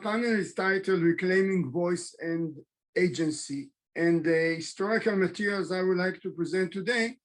panel is titled Reclaiming Voice and Agency, and the historical materials I would like to present today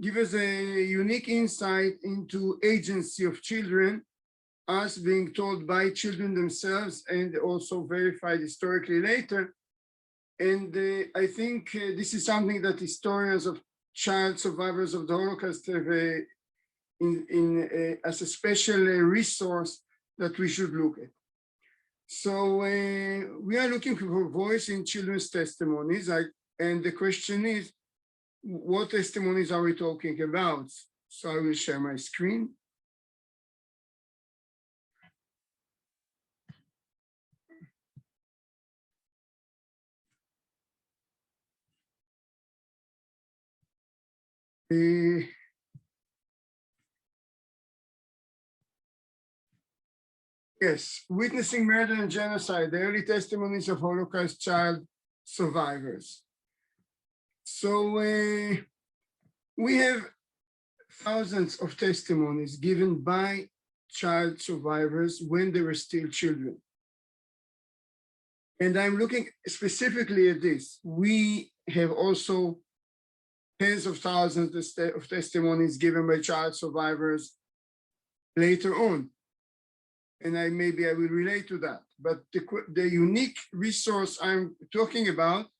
give us a unique insight into agency of children, as being told by children themselves and also verified historically later. And I think this is something that historians of child survivors of the Holocaust have as a special resource that we should look at. So we are looking for voice in children's testimonies, and the question is, what testimonies are we talking about? So I will share my screen. Yes, Witnessing Murder and Genocide, the early testimonies of Holocaust child survivors. So we have thousands of testimonies given by child survivors when they were still children. And I'm looking specifically at this. We have also tens of thousands of testimonies given by child survivors later on. And maybe I will relate to that. But the unique resource I'm talking about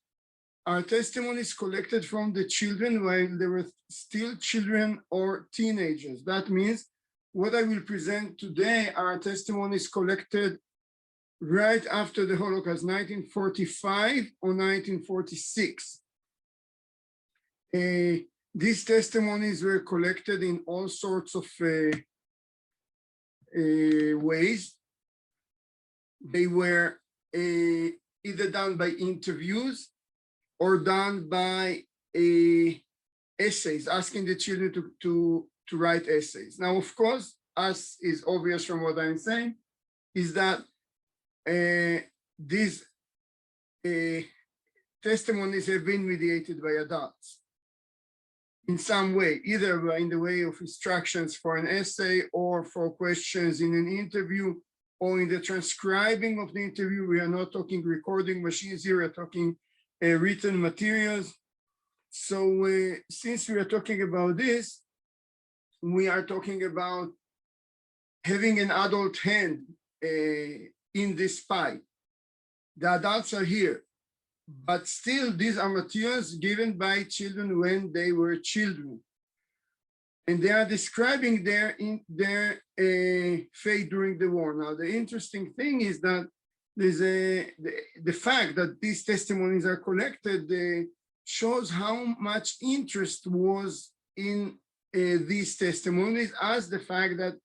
are testimonies collected from the children while they were still children or teenagers. That means what I will present today are testimonies collected right after the Holocaust, 1945 or 1946. These testimonies were collected in all sorts of ways. They were either done by interviews or done by essays, asking the children to write essays. Now, of course, as is obvious from what I'm saying, is that these testimonies have been mediated by adults in some way, either in the way of instructions for an essay or for questions in an interview or in the transcribing of the interview. We are not talking recording machines here, we're talking written materials. So since we are talking about this, we are talking about having an adult hand in this fight. The adults are here, but still these are materials given by children when they were children. And they are describing their fate during the war. Now, the interesting thing is that there's the fact that these testimonies are collected shows how much interest was in these testimonies, as the fact that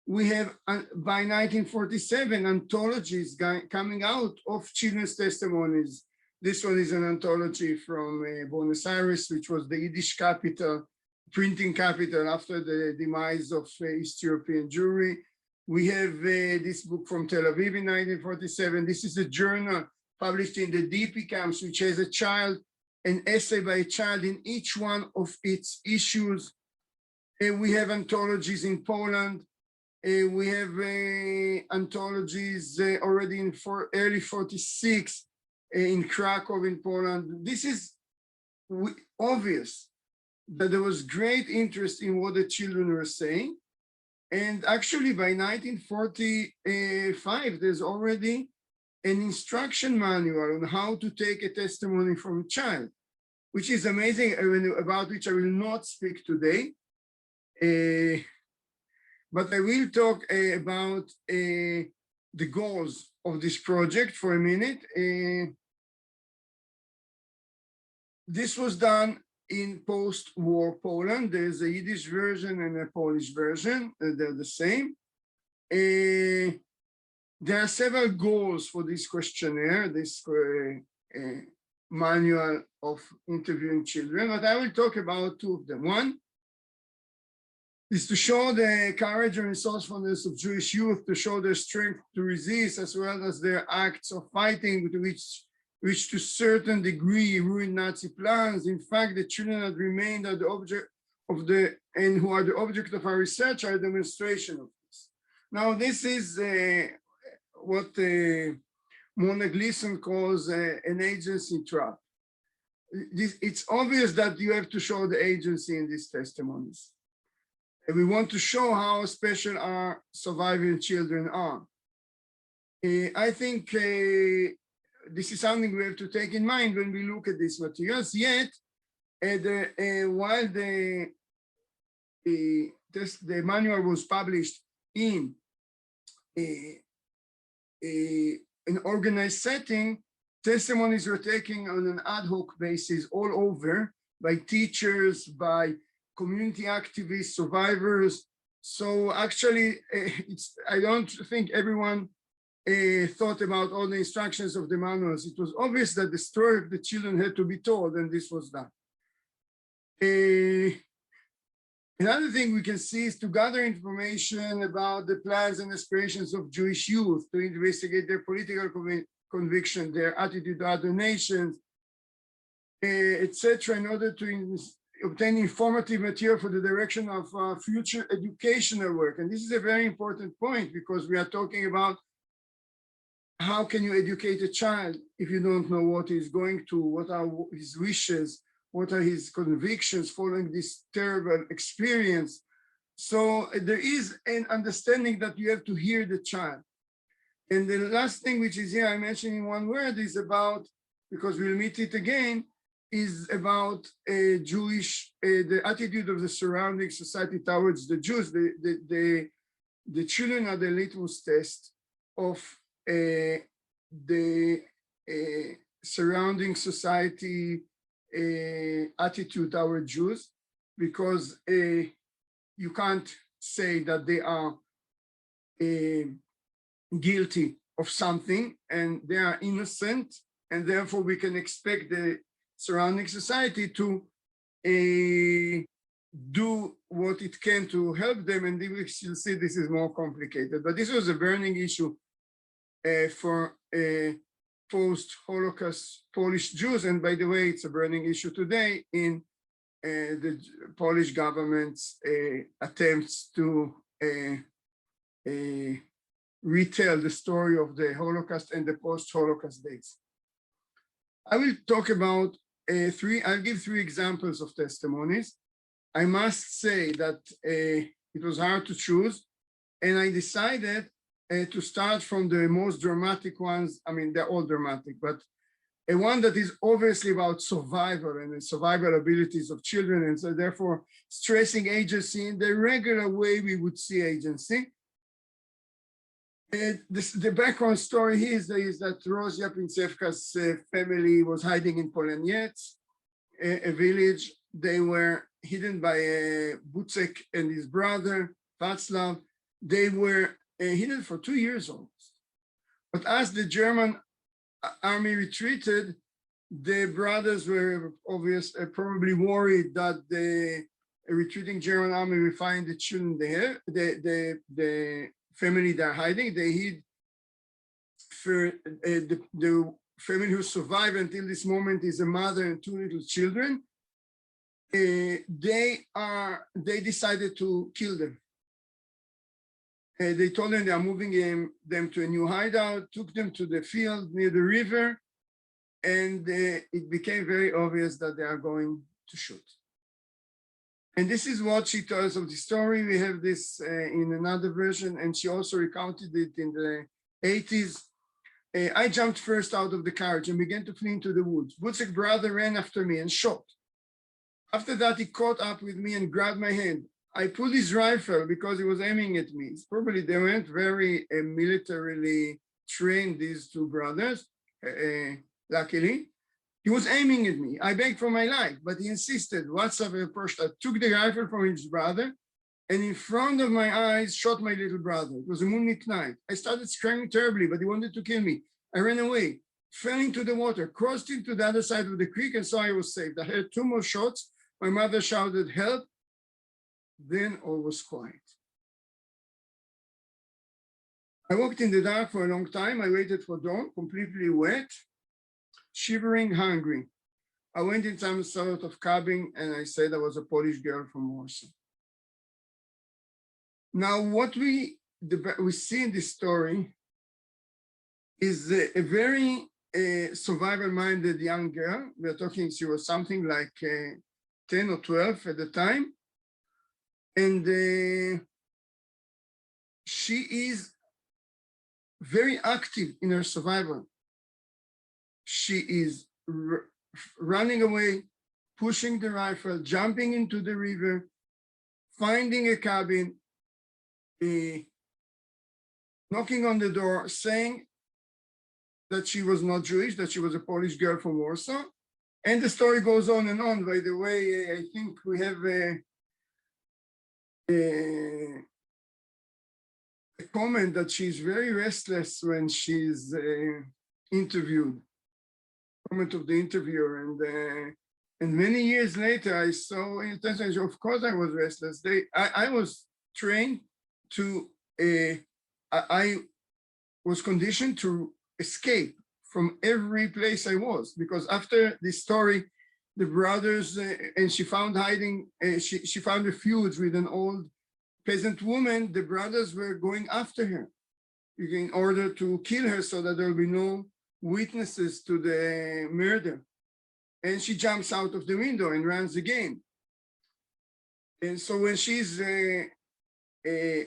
we have, by 1947, anthologies coming out of children's testimonies. This one is an anthology from Buenos Aires, which was the Yiddish capital, printing capital after the demise of East European Jewry. We have this book from Tel Aviv in 1947. This is a journal published in the DP camps, which has an essay by a child in each one of its issues. We have anthologies in Poland. We have anthologies already in early 46 in Krakow in Poland. This is obvious that there was great interest in what the children were saying. And actually by 1945, there's already an instruction manual on how to take a testimony from a child, which is amazing, about which I will not speak today. But I will talk about the goals of this project for a minute. This was done in post-war Poland. There's a Yiddish version and a Polish version. They're the same. There are several goals for this questionnaire, this manual of interviewing children, but I will talk about two of them. One is to show the courage and resourcefulness of Jewish youth, to show their strength to resist, as well as their acts of fighting, which to a certain degree ruined Nazi plans. In fact, the children that remained are the object of and who are the object of our research are a demonstration of this. Now, this is what Mona Gleason calls an agency trap. It's obvious that you have to show the agency in these testimonies. And we want to show how special our surviving children are. I think this is something we have to take in mind when we look at these materials. Yet, while the manual was published in an organized setting, testimonies were taken on an ad hoc basis all over by teachers, by community activists, survivors. So actually, I don't think everyone thought about all the instructions of the manuals. It was obvious that the story of the children had to be told, and this was done. Another thing we can see is to gather information about the plans and aspirations of Jewish youth, to investigate their political conviction, their attitude to other nations, etc., in order to obtain informative material for the direction of future educational work. And this is a very important point, because we are talking about how can you educate a child if you don't know what he's going to, what are his wishes, what are his convictions following this terrible experience. So there is an understanding that you have to hear the child. And the last thing, which is here, I mentioned in one word, is about, because we'll meet it again, is about the attitude of the surrounding society towards the Jews. The children are the litmus test of the surrounding society attitude toward Jews, because you can't say that they are guilty of something and they are innocent, and therefore we can expect the surrounding society to do what it can to help them, and we will see this is more complicated. But this was a burning issue for post-Holocaust Polish Jews, and by the way, it's a burning issue today in the Polish government's attempts to retell the story of the Holocaust and the post-Holocaust days. I will talk about I'll give three examples of testimonies. I must say that it was hard to choose, and I decided to start from the most dramatic ones. I mean, they're all dramatic, but a one that is obviously about survival and the survival abilities of children, and so therefore stressing agency in the regular way we would see agency. The background story here is that Rosia Pintsevka's family was hiding in Polaniec, a village. They were hidden by Bucek and his brother, Václav. They were hidden for 2 years almost. But as the German army retreated, the brothers were probably worried that the retreating German army will find the children there, the family they're hiding. They hid for the family who survived until this moment is a mother and 2 little children. They decided to kill them. They told them they are moving them to a new hideout, took them to the field near the river, and it became very obvious that they are going to shoot. And this is what she tells of the story. We have this in another version, and she also recounted it in the 80s. I jumped first out of the carriage and began to flee into the woods. Bucek's brother ran after me and shot. After that, he caught up with me and grabbed my hand. I pulled his rifle because he was aiming at me. It's probably they weren't very militarily trained, these two brothers, luckily. He was aiming at me. I begged for my life, but he insisted. Václav approached. I took the rifle from his brother, and in front of my eyes, shot my little brother. It was a moonlit night. I started screaming terribly, but he wanted to kill me. I ran away, fell into the water, crossed into the other side of the creek, and saw I was saved. I heard 2 more shots. My mother shouted, "Help!" Then all was quiet. I walked in the dark for a long time. I waited for dawn, completely wet, shivering, hungry. I went in some sort of cabin, and I said I was a Polish girl from Warsaw. Now, what we see in this story is a very survival-minded young girl. We're talking, she was something like 10 or 12 at the time. And she is very active in her survival. She is running away, pushing the rifle, jumping into the river, finding a cabin, knocking on the door, saying that she was not Jewish, that she was a Polish girl from Warsaw. And the story goes on and on. By the way, I think we have a comment that she's very restless when she's interviewed, comment of the interviewer. And many years later, I saw in the of course I was restless. I was trained to, I was conditioned to escape from every place I was, because after this story, the brothers, and she found hiding, she found refuge with an old peasant woman. The brothers were going after her in order to kill her so that there will be no witnesses to the murder. And she jumps out of the window and runs again. And so when she's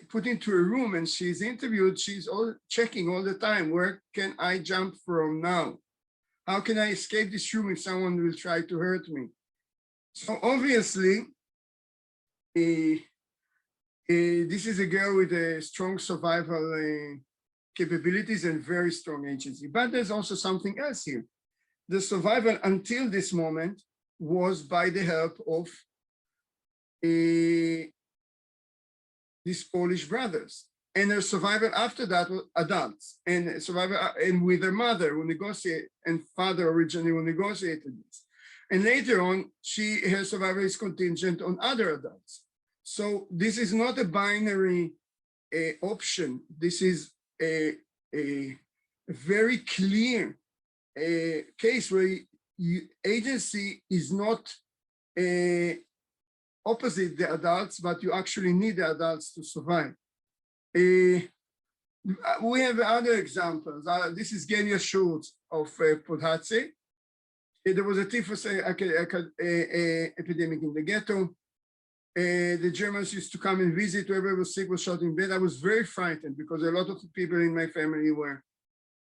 put into a room and she's interviewed, she's checking all the time, where can I jump from now? How can I escape this room if someone will try to hurt me? So obviously, this is a girl with a strong survival capabilities and very strong agency. But there's also something else here. The survival until this moment was by the help of these Polish brothers, and her survival after that was adults, and survival and with their mother who negotiated, and father originally who negotiated this, and later on her survival is contingent on other adults. So this is not a binary option. This is a very clear case where agency is not opposite the adults, but you actually need the adults to survive. We have other examples. This is Genia Schultz of Podhadze. There was a typhus epidemic in the ghetto. The Germans used to come and visit. Whoever was sick was shot in bed. I was very frightened because a lot of the people in my family were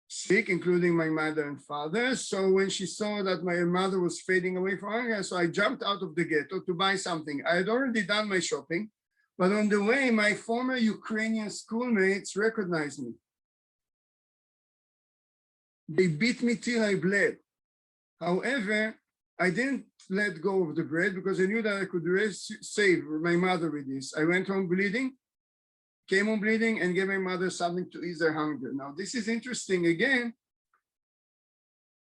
sick, including my mother and father. So when she saw that my mother was fading away from hunger, so I jumped out of the ghetto to buy something. I had already done my shopping, but on the way, my former Ukrainian schoolmates recognized me. They beat me till I bled. However, I didn't let go of the bread because I knew that I could save my mother with this. I went home bleeding, came home bleeding, and gave my mother something to ease her hunger. Now, this is interesting again,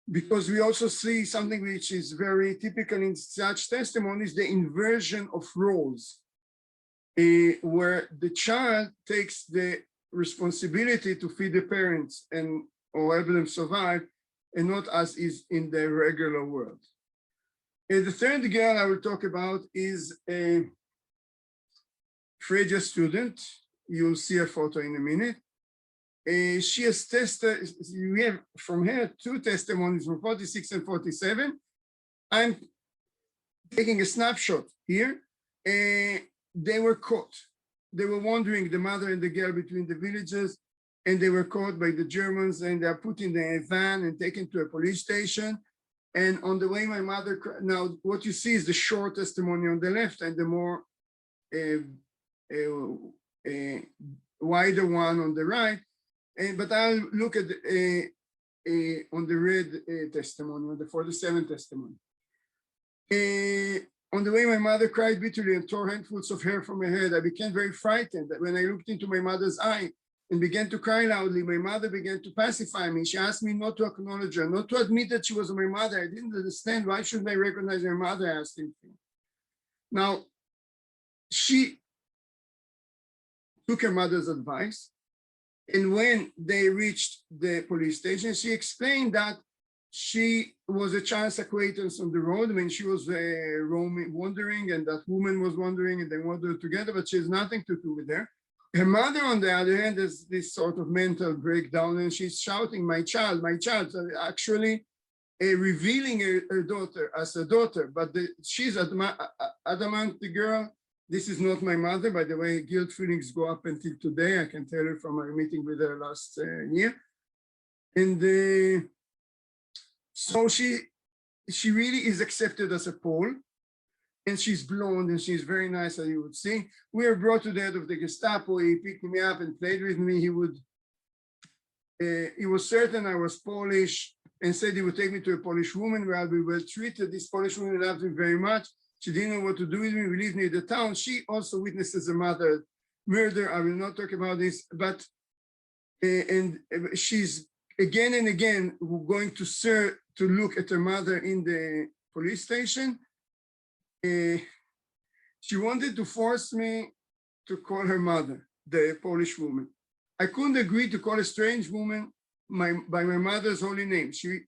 because we also see something which is very typical in such testimonies, the inversion of roles, where the child takes the responsibility to feed the parents and or help them survive, and not as is in the regular world. The third girl I will talk about is a Freja student. You'll see a photo in a minute. She has tested, we have from her two testimonies from 46 and 47. I'm taking a snapshot here. They were caught. They were wandering, the mother and the girl, between the villages, and they were caught by the Germans, and they are put in a van and taken to a police station. And on the way, my mother, now what you see is the short testimony on the left and the more wider one on the right. But I'll look at on the red testimony, on the 47 testimony. On the way, my mother cried bitterly and tore handfuls of hair from her head. I became very frightened. When I looked into my mother's eye and began to cry loudly, my mother began to pacify me. She asked me not to acknowledge her, not to admit that she was my mother. I didn't understand. Why shouldn't I recognize my mother? I asked him. Now, she took her mother's advice. And when they reached the police station, she explained that she was a chance acquaintance on the road when she was wandering, and that woman was wandering, and they wandered together, but she has nothing to do with her. Her mother, on the other hand, has this sort of mental breakdown, and she's shouting, my child, my child. So actually, revealing her daughter as a daughter, but she's adamant, the girl, this is not my mother. By the way, guilt feelings go up until today. I can tell her from our meeting with her last year. And so she really is accepted as a Pole, and she's blonde and she's very nice, as you would see. We were brought to the head of the Gestapo. He picked me up and played with me. He was certain I was Polish and said he would take me to a Polish woman where I'll be well treated. This Polish woman loved me very much. She didn't know what to do with me. We lived near the town. She also witnessed as a mother murder. I will not talk about this, but and she's again and again going to look at her mother in the police station. She wanted to force me to call her mother, the Polish woman. I couldn't agree to call a strange woman by my mother's holy name. She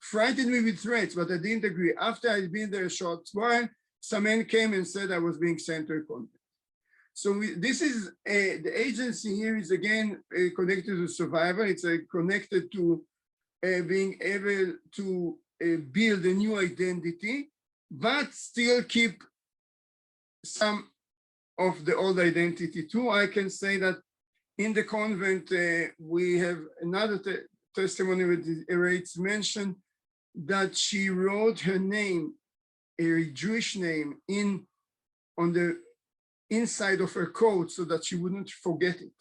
frightened me with threats, but I didn't agree. After I'd been there a short while, some men came and said I was being sent to a convent. So this is, the agency here is again connected to survival. It's connected to being able to build a new identity, but still keep some of the old identity too. I can say that in the convent, we have another testimony with Eretz mentioned that she wrote her name, a Jewish name, on the inside of her coat so that she wouldn't forget it.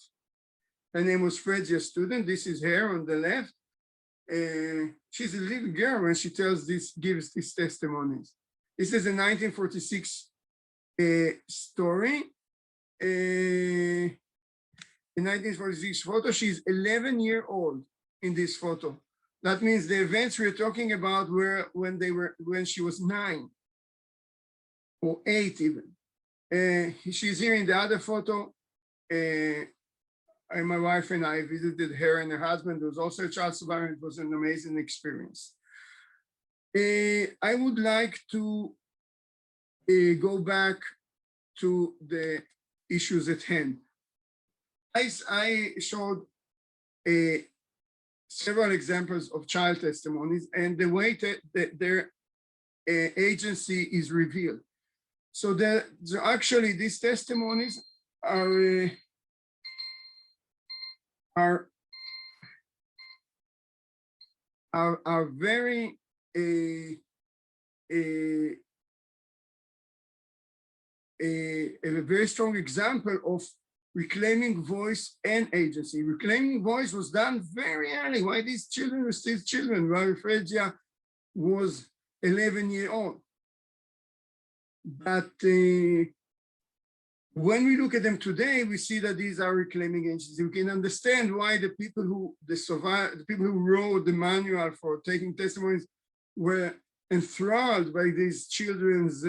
Her name was Freddie, a student. This is her on the left. She's a little girl when she gives these testimonies. This is a 1946 story. In 1946 photo, she's 11-year old in this photo. That means the events we're talking about were when she was 9 or 8 even. She's here in the other photo. My wife and I visited her and her husband, who was also a child survivor. It was an amazing experience. I would like to go back to the issues at hand. I showed several examples of child testimonies and the way that their agency is revealed. So actually these testimonies are very a very strong example of reclaiming voice and agency. Reclaiming voice was done very early. Why these children were still children? While Fredia was 11-year-old. But when we look at them today, we see that these are reclaiming agencies. We can understand why the people who wrote the manual for taking testimonies were enthralled by these children's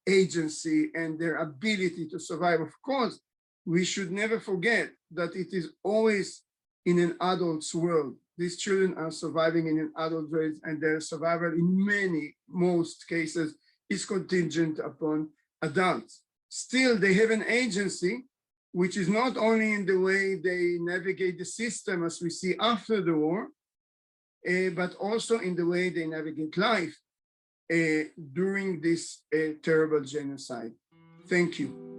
agency and their ability to survive. Of course, we should never forget that it is always in an adult's world. These children are surviving in an adult world, and their survival in most cases is contingent upon adults. Still, they have an agency, which is not only in the way they navigate the system as we see after the war, but also in the way they navigate life during this terrible genocide. Thank you.